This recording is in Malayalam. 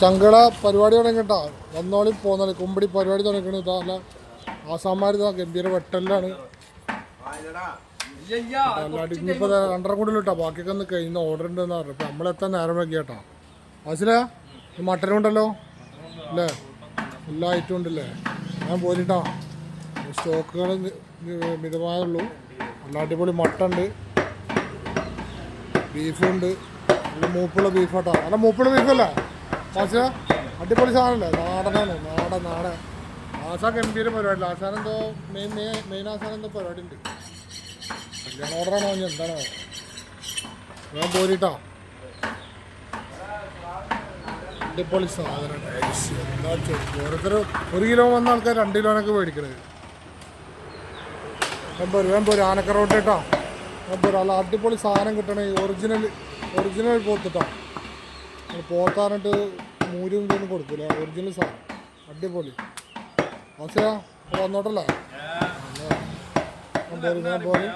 ചങ്കള പരിപാടി തുടങ്ങിട്ടാ വന്നോളി പോന്നോളി കുമ്പടി പരിപാടി തുടങ്ങിക്കണ ഇതാ അല്ല ആസാമാർ ഇതാ ഗംഭീര വെട്ടലിലാണ്. അല്ലാണ്ട് ഇനിയിപ്പോൾ 2.5 കൂടിലിട്ടാ ബാക്കിയൊക്കെ ഒന്ന് കഴിഞ്ഞ ഓർഡർ ഉണ്ടെന്ന് പറഞ്ഞു. ഇപ്പം നമ്മളെത്താൻ നേരം വൈകി കേട്ടോ. ആസില മട്ടനും ഉണ്ടല്ലോ അല്ലേ, എല്ലാ ഐറ്റവും ഉണ്ടല്ലേ. ഞാൻ പോരിട്ടാ സ്റ്റോക്കുകൾ മിതമായുള്ളൂ. നല്ല അടിപൊളി മട്ടുണ്ട്, ബീഫുണ്ട്, നല്ല മൂപ്പുള്ള ബീഫാട്ടോ. നല്ല മൂപ്പുള്ള ബീഫല്ലേ ആസില, അടിപൊളി സാധനമല്ലേ, നാടനാണ്, നാടൻ. ആശാ ഗംഭീര പരിപാടി. ആശാൻ എന്തോ മെയിൻ ആശാൻ എന്തോ പരിപാടി ഉണ്ട്. കല്യാണ ഓർഡറാണോ ഇനി എന്താണോ ഞാൻ പോരിട്ടാ. അടിപൊളി സാധനം എന്താ ഓരോരുത്തർ 1 കിലോ വന്ന ആൾക്കാർ 2 കിലോനൊക്കെ മേടിക്കണത്. ഞാൻ പോരും ആനക്കറോട്ട് കേട്ടോ. ഞാൻ പോരും അല്ല അടിപൊളി സാധനം കിട്ടണേ. ഒറിജിനൽ പോത്തിട്ടാ. പോത്താനിട്ട് മൂരും ഇതൊന്നും കൊടുക്കില്ല, ഒറിജിനൽ സാധനം അടിപൊളി. ആശയാ വന്നോട്ടല്ലേ. ഞാൻ പോരും